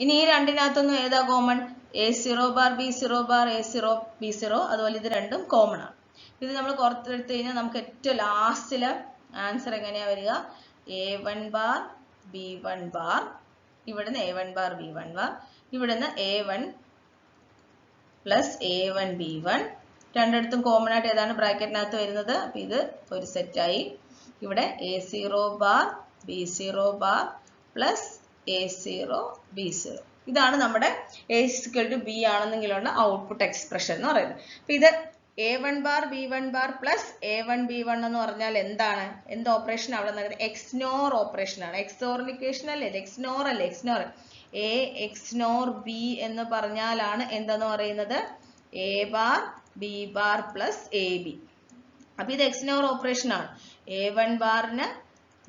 ഇനി ഈ രണ്ടിനകത്തൊന്നും ഏതാ common? A0 bar B0 bar A0 B0. അതുപോലെ ഇത് രണ്ടും കോമൺ ആണ്. ഇത് നമ്മൾ പുറത്തെടുത്ത് കഴിഞ്ഞാൽ നമുക്ക് ഏറ്റവും ലാസ്റ്റില് ആൻസർ എങ്ങനെയാ വരിക? A1 ബാർ B1 ബാർ, ഇവിടുന്ന് A1 ബാർ B1 ബാർ, ഇവിടുന്ന് A1 പ്ലസ് A1 B1. രണ്ടിടത്തും കോമൺ ആയിട്ട് ഏതാണ് ബ്രാക്കറ്റിനകത്ത് വരുന്നത്? അപ്പൊ ഇത് ഒരു സെറ്റായി. ഇവിടെ A0 bar B0 bar plus A0 B0. ഇതാണ് നമ്മുടെ A = B ആണെന്നെങ്കിലുള്ള ഔട്ട്പുട്ട് എക്സ്പ്രഷൻ എന്ന് പറയുന്നത്. അപ്പൊ ഇത് A1 bar B1 bar plus A1 B1 എന്ന് പറഞ്ഞാൽ എന്താണ്? എന്ത് ഓപ്പറേഷൻ അവിടെ നടക്കുന്നത്? XNOR ഓപ്പറേഷൻ ആണ്. എക്സോർണിക്കേഷൻ അല്ലേ? XNOR അല്ലേ? XNOR. A XNOR B എന്ന് പറഞ്ഞാലാണ് എന്തെന്ന് പറയുന്നത്? A bar B bar plus AB. അപ്പൊ ഇത് XNOR ഓപ്പറേഷൻ ആണ്. A1 ബാറിന്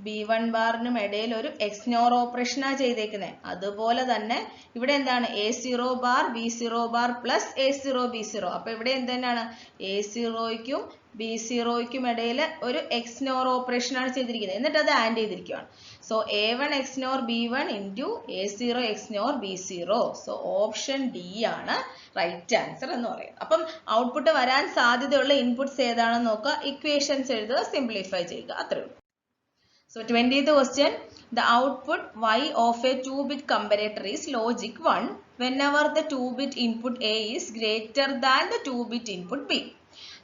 B1 ബാറിനും ഇടയിൽ ഒരു XNOR ഓപ്പറേഷൻ ആണ് ചെയ്തേക്കുന്നത്. അതുപോലെ തന്നെ ഇവിടെ എന്താണ്? A0 bar B0 bar plus A0 B0. അപ്പൊ ഇവിടെ എന്താണ്? A0ക്കും B0ക്കും ഇടയിൽ ഒരു XNOR ഓപ്പറേഷൻ ആണ് ചെയ്തിരിക്കുന്നത്. എന്നിട്ട് അത് ആഡ് ചെയ്തിരിക്കുകയാണ്. So A1 XNOR B1 into A0 XNOR B0. So option D ആണ് റൈറ്റ് ആൻസർ എന്ന് പറയുന്നത്. അപ്പം ഔട്ട്പുട്ട് വരാൻ സാധ്യതയുള്ള ഇൻപുട്സ് ഏതാണെന്ന് നോക്കുക, ഇക്വേഷൻസ് എഴുതുക, സിംപ്ലിഫൈ ചെയ്യുക, അത്രേ ഉള്ളൂ. So 20th question, the output Y of a 2-bit comparator is logic 1 whenever the 2-bit input A is greater than the 2-bit input B.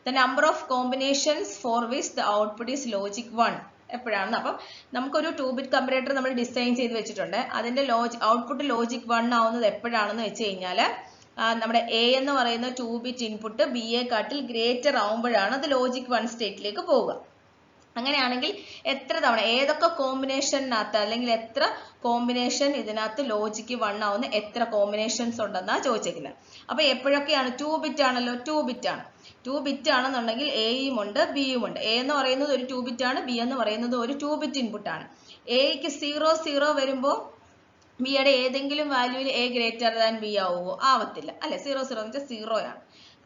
The number of combinations for which the output is logic 1. എപ്പോഴാണ്? അപ്പം നമുക്കൊരു 2-bit comparator നമ്മൾ design ചെയ്ത് വെച്ചിട്ടുണ്ട്. അതിന്റെ output logic 1 ആവുന്നത് എപ്പോഴാണെന്ന് വെച്ച് കഴിഞ്ഞാൽ നമ്മുടെ A എന്ന് പറയുന്ന 2-bit ഇൻപുട്ട് B യെക്കാട്ടിൽ ഗ്രേറ്റർ ആവുമ്പോഴാണ് അത് ലോജിക് 1 സ്റ്റേറ്റിലേക്ക് പോവുക. അങ്ങനെയാണെങ്കിൽ എത്ര തവണ ഏതൊക്കെ കോമ്പിനേഷനകത്ത് അല്ലെങ്കിൽ എത്ര കോമ്പിനേഷൻ ഇതിനകത്ത് ലോജിക്ക് 1 ആവുന്ന എത്ര കോമ്പിനേഷൻസ് ഉണ്ടെന്നാണ് ചോദിച്ചേക്കുന്നത്. അപ്പൊ എപ്പോഴൊക്കെയാണ്? 2 ബിറ്റ് ആണല്ലോ, 2 ബിറ്റ് ആണ്. 2 ബിറ്റ് ആണെന്നുണ്ടെങ്കിൽ എയും ഉണ്ട് ബിയും ഉണ്ട്. എ എന്ന് പറയുന്നത് ഒരു 2 ബിറ്റ് ആണ്, ബി എന്ന് പറയുന്നത് ഒരു 2 ബിറ്റ് ഇൻപുട്ട് ആണ്. എക്ക് 0 0 വരുമ്പോൾ ബിയുടെ ഏതെങ്കിലും വാല്യൂവിൽ എ ഗ്രേറ്റർ ദാൻ ബി ആവുമോ? ആവത്തില്ല അല്ലെ. 0 0 എന്ന് വെച്ചാൽ 0 ആണ്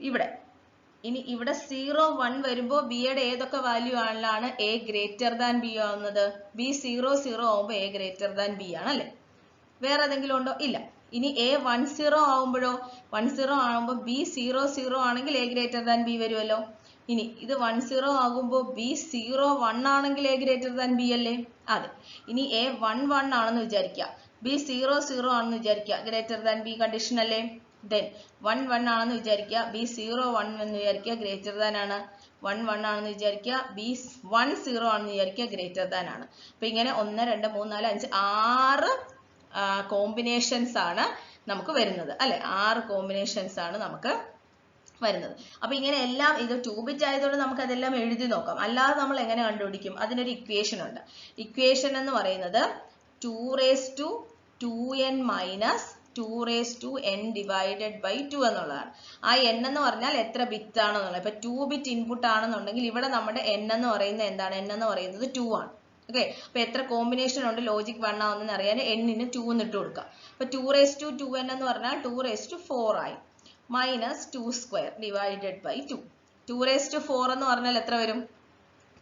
ഇവിടെ. ഇനി ഇവിടെ 0 1 വരുമ്പോൾ ബിയുടെ ഏതൊക്കെ വാല്യൂ ആണെങ്കിലാണ് എ ഗ്രേറ്റർ ദാൻ ബി ആവുന്നത്? ബി 0 0 ആവുമ്പോൾ എ ഗ്രേറ്റർ ദാൻ ബി ആണ് അല്ലെ. വേറെ ഏതെങ്കിലും ഉണ്ടോ? ഇല്ല. ഇനി എ 1 0 ആവുമ്പോഴോ? 1 0 ആവുമ്പോൾ ബി 0 0 ആണെങ്കിൽ എ ഗ്രേറ്റർ ദാൻ ബി വരുമല്ലോ. ഇനി ഇത് 1 0 ആകുമ്പോൾ ബി 0 1 ആണെങ്കിൽ എ ഗ്രേറ്റർ ദാൻ ബി അല്ലേ? അതെ. ഇനി എ 1 1 ആണെന്ന് വിചാരിക്കുക, ബി 0 0 ആണെന്ന് വിചാരിക്കുക, ഗ്രേറ്റർ ദാൻ ബി കണ്ടീഷൻ അല്ലേ? Then 1 1 ആണെന്ന് വിചാരിക്കുക, ബി 0 1 എന്ന് വിചാരിക്കുക, ഗ്രേറ്റർ ദാൻ ആണ്. 1 1 ആണെന്ന് വിചാരിക്കുക, ബി 1 0 ആണെന്ന് വിചാരിക്കുക, ഗ്രേറ്റർ ദാൻ ആണ്. അപ്പൊ ഇങ്ങനെ 1 2 3 4 5 6 കോമ്പിനേഷൻസ് ആണ് നമുക്ക് വരുന്നത് അല്ലെ. 6 കോമ്പിനേഷൻസ് ആണ് നമുക്ക് വരുന്നത്. അപ്പൊ ഇങ്ങനെ എല്ലാം ഇത് 2 ബിറ്റ് ആയതുകൊണ്ട് നമുക്ക് അതെല്ലാം എഴുതി നോക്കാം. അല്ലാതെ നമ്മൾ എങ്ങനെ കണ്ടുപിടിക്കും? അതിനൊരു ഇക്വേഷൻ ഉണ്ട്. ഇക്വേഷൻ എന്ന് പറയുന്നത് 2 raised to 2n minus 2 raised to n divided by 2 എന്നുള്ളതാണ്. ആ n എന്ന് പറഞ്ഞാൽ എത്ര ബിറ്റ് ആണെന്നുള്ളത്. ഇപ്പൊ 2 ബിറ്റ് ഇൻപുട്ട് ആണെന്നുണ്ടെങ്കിൽ ഇവിടെ നമ്മുടെ n എന്ന് പറയുന്നത് എന്താണ്? n എന്ന് പറയുന്നത് 2 ആണ്. ഓക്കെ. അപ്പൊ എത്ര കോമ്പിനേഷൻ ഉണ്ട് ലോജിക് 1 ആവുന്നതെന്ന് അറിയാൻ n-ന് 2 എന്നിട്ട് കൊടുക്കുക. അപ്പൊ 2 raised to 2n എന്ന് പറഞ്ഞാൽ 2 raised to 4 ആയി. Minus 2 square divided by 2. 2 raised to 4 എന്ന് പറഞ്ഞാൽ എത്ര വരും?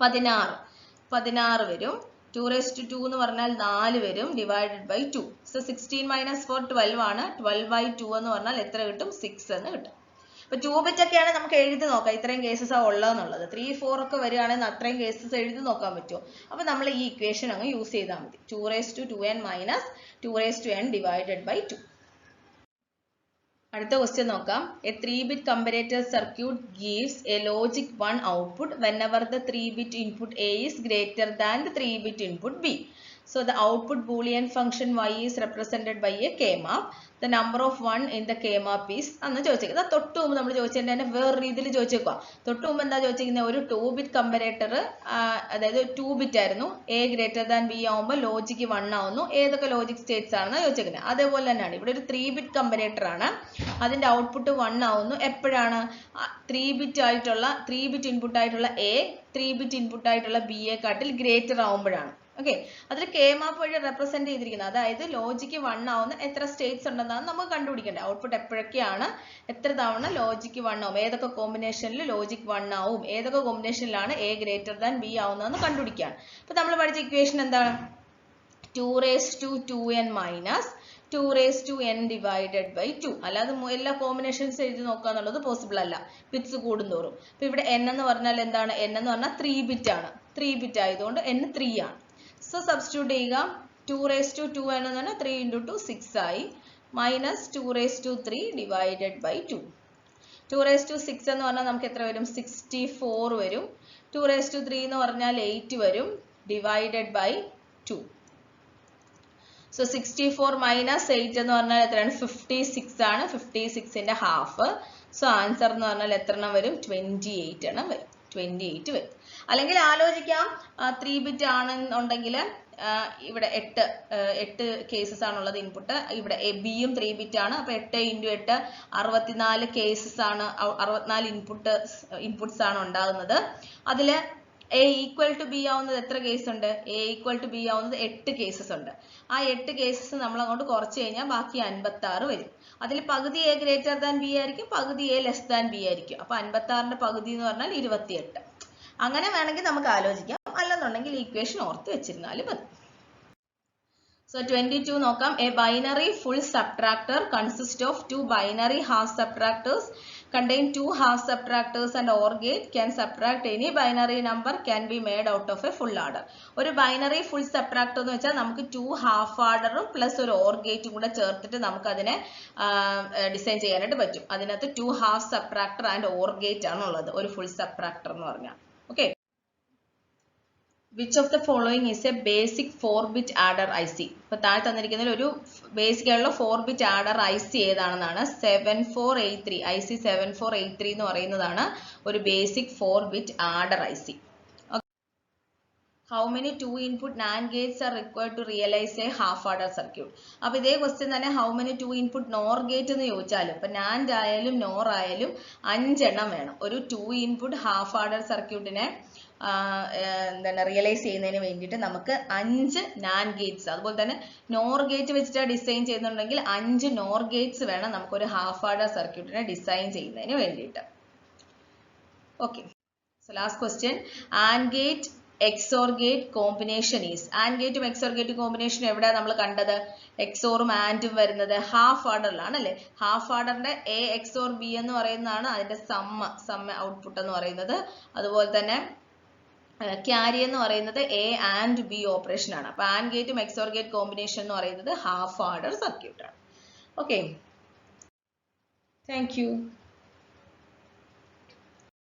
16 വരും. 2 raised to 2 എന്ന് പറഞ്ഞാൽ 4 വരും, ഡിവൈഡഡ് ബൈ 2. സോ 16 മൈനസ് 4 12 ആണ്. 12 ബൈ 2 എന്ന് പറഞ്ഞാൽ എത്ര കിട്ടും? 6 എന്ന് കിട്ടും. അപ്പൊ 2 ബിറ്റ് ഒക്കെയാണ് നമുക്ക് എഴുതി നോക്കാം ഇത്രയും കേസസ് ആ ഉള്ളതെന്നുള്ളത്. 3 4 ഒക്കെ വരികയാണെങ്കിൽ അത്രയും കേസസ് എഴുതി നോക്കാൻ പറ്റുമോ? അപ്പൊ നമ്മൾ ഈ ഇക്വേഷൻ അങ്ങ് യൂസ് ചെയ്താൽ മതി. 2 raised to 2n minus 2 raised to n divided by 2. അടുത്ത ക്വസ്റ്റ്യൻ നോക്കാം. A 3-bit comparator circuit gives a logic 1 output whenever the 3-bit input A is greater than the 3-bit input B. So the output boolean function y is represented by a k-map. The number of 1 in the k-map is അന്ന് ചോദിച്ചേക്കുന്നത്. തൊട്ട് മുമ്പ് നമ്മൾ ചോദിച്ചതിന്റെ തന്നെ വേറെ രീതിയിൽ ചോദിച്ചേക്കുക. തൊട്ട് മുമ്പ് എന്താ ചോദിച്ചിരിക്കുന്നത്? ഒരു 2-bit കമ്പറേറ്റർ, അതായത് 2 ബിറ്റ് ആയിരുന്നു, എ ഗ്രേറ്റർ ദാൻ ബി ആവുമ്പോൾ ലോജിക്ക് 1 ആവുന്നു. ഏതൊക്കെ ലോജിക് സ്റ്റേറ്റ്സ് ആണെന്ന് ചോദിച്ചേക്കുന്നത്. അതേപോലെ തന്നെയാണ് ഇവിടെ ഒരു 3-bit കമ്പറേറ്റർ ആണ്. അതിന്റെ ഔട്ട്പുട്ട് 1 ആവുന്നു. എപ്പോഴാണ്? 3-bit ഇൻപുട്ട് ആയിട്ടുള്ള എ 3-bit ഇൻപുട്ട് ആയിട്ടുള്ള ബി യെക്കാട്ടിൽ ഗ്രേറ്റർ ആവുമ്പോഴാണ്. ഓക്കെ. അതിൽ കെ മാപ്പ് വഴി റെപ്രസെന്റ് ചെയ്തിരിക്കുന്നത്. അതായത് ലോജിക്ക് 1 ആവുന്ന എത്ര സ്റ്റേറ്റ്സ് ഉണ്ടെന്നാണ് നമുക്ക് കണ്ടുപിടിക്കേണ്ടത്. ഔട്ട്പുട്ട് എപ്പോഴൊക്കെയാണ് എത്ര തവണ ലോജിക്ക് 1 ആവും, ഏതൊക്കെ കോമ്പിനേഷനിൽ ലോജിക് 1 ആവും, ഏതൊക്കെ കോമ്പിനേഷനിലാണ് എ ഗ്രേറ്റർ ദാൻ ബി ആവുന്നതെന്ന് കണ്ടുപിടിക്കുകയാണ്. അപ്പൊ നമ്മൾ പഠിച്ച ഇക്വേഷൻ എന്താണ്? 2 raised to 2n minus 2 raised to n divided by 2. അല്ലാതെ എല്ലാ കോമ്പിനേഷൻസ് എഴുതി നോക്കുക എന്നുള്ളത് പോസിബിൾ അല്ല, ബിറ്റ്സ് കൂടുന്തോറും. അപ്പൊ ഇവിടെ n എന്ന് പറഞ്ഞാൽ എന്താണ്? n എന്ന് പറഞ്ഞാൽ 3 ബിറ്റ് ആണ്. 3 ബിറ്റ് ആയതുകൊണ്ട് n 3 ആണ്. സോ സബ്സ്റ്റിറ്റ്യൂട്ട് ചെയ്യുക. 2 raised to 2n എന്ന് പറഞ്ഞാൽ 3 into 2 6 ആയി. Minus 2 raised to 3 divided by 2. 2 raised to 6 എന്ന് പറഞ്ഞാൽ നമുക്ക് എത്ര വരും? 64 വരും. 2 raised to 3 എന്ന് പറഞ്ഞാൽ 8 വരും, ഡിവൈഡഡ് ബൈ 2. സോ 64 മൈനസ് 8 എന്ന് പറഞ്ഞാൽ എത്രയാണ്? 56 ആണ്. 56ന്റെ ഹാഫ്. സോ ആൻസർ എന്ന് പറഞ്ഞാൽ എത്ര എണ്ണം വരും? 28 എണ്ണം വരും. 28 വരും. അല്ലെങ്കിൽ ആലോചിക്കാം, 3 ബിറ്റ് ആണെന്നുണ്ടെങ്കിൽ ഇവിടെ 8 കേസസ് ആണുള്ളത് ഇൻപുട്ട്. ഇവിടെ ബിയും 3 ബിറ്റ് ആണ്. അപ്പൊ 8 × 8 64 കേസസ് ആണ്, 64 ഇൻപുട്സ് ആണ് ഉണ്ടാകുന്നത്. അതില് എ ഈക്വൽ ടു ബി ആവുന്നത് എത്ര കേസ് ഉണ്ട്? എ ഈക്വൽ ടു ബി ആവുന്നത് 8 കേസസ് ഉണ്ട്. ആ 8 കേസസ് നമ്മൾ അങ്ങോട്ട് കുറച്ച് കഴിഞ്ഞാൽ ബാക്കി 56 വരും. അതിൽ പകുതി എ ഗ്രേറ്റർ ദാൻ ബി ആയിരിക്കും, പകുതി എ ലെസ് ദാൻ ബി ആയിരിക്കും. അപ്പൊ 56ന്റെ പകുതി എന്ന് പറഞ്ഞാൽ 28. അങ്ങനെ വേണമെങ്കിൽ നമുക്ക് ആലോചിക്കാം. അല്ലെന്നുണ്ടെങ്കിൽ ഈക്വേഷൻ ഓർത്ത് വെച്ചിരുന്നാലും മതി. So 22 നോക്കാം. A binary full subtractor consists of 2 binary half subtractors contain 2 half subtractors and OR gate can subtract any binary number can be made out of a full adder. ഒരു ബൈനറി ഫുൾ സബ്ട്രാക്ടർ എന്ന് വെച്ചാൽ നമുക്ക് 2 half ആർഡറും plus ഒരു OR ഗേറ്റും കൂടെ ചേർത്തിട്ട് നമുക്ക് അതിനെ ഡിസൈൻ ചെയ്യാനായിട്ട് പറ്റും. അതിനകത്ത് 2 half subtractor and OR gate ആണ് ഉള്ളത് ഒരു ഫുൾ സബ്ട്രാക്ടർ എന്ന് പറഞ്ഞാൽ. Okay, which of the following is a basic 4-bit adder IC? ഇപ്പോൾ താഴെ തന്നിരിക്കുന്നതിൽ ഒരു ബേസിക് ആയിട്ടുള്ള 4-bit adder IC ഏതാണെന്നാണ്. 7483 IC 7483 എന്ന് പറയുന്നതാണ് ഒരു basic 4-bit adder IC. How many 2-input NAND gates are required to realize a half adder circuit? അപ്പോൾ ഇതേ question തന്നെ how many 2-input NOR gate എന്ന് ചോദിച്ചാലും ഇപ്പൊ NAND ആയാലും NOR ആയാലും 5 എണ്ണം വേണം. ഒരു 2-input half adder സർക്യൂട്ടിനെ എന്താണ് റിയലൈസ് ചെയ്യുന്നതിന് വേണ്ടിയിട്ട് നമുക്ക് 5 NAND ഗേറ്റ്സ്, അതുപോലെ തന്നെ NOR ഗേറ്റ് വെച്ചിട്ട് ഡിസൈൻ ചെയ്യുന്നുണ്ടെങ്കിൽ 5 NOR ഗേറ്റ്സ് വേണം നമുക്കൊരു ഹാഫ് ആർഡർ സർക്യൂട്ടിനെ ഡിസൈൻ ചെയ്യുന്നതിന് വേണ്ടിയിട്ട്. Okay, so last question. AND gate XOR gate combination is. AND ഗേറ്റും XOR ഗേറ്റും കോമ്പിനേഷൻ എവിടെയാണ് നമ്മൾ കണ്ടത്? XOറും ANDും വരുന്നത് ഹാഫ് ആർഡറിലാണ് അല്ലേ? ഹാഫ് ആർഡറിന്റെ A XOR B എന്ന് പറയുന്നതാണ് അതിന്റെ സമ്മ ഔട്ട്പുട്ട് എന്ന് പറയുന്നത്. അതുപോലെ തന്നെ ക്യാരി എന്ന് പറയുന്നത് A and B ഓപ്പറേഷൻ ആണ്. അപ്പൊ AND ഗേറ്റും XOR ഗേറ്റ് കോമ്പിനേഷൻ എന്ന് പറയുന്നത് ഹാഫ് ആർഡർ സർക്യൂട്ട് ആണ്. Okay, thank you.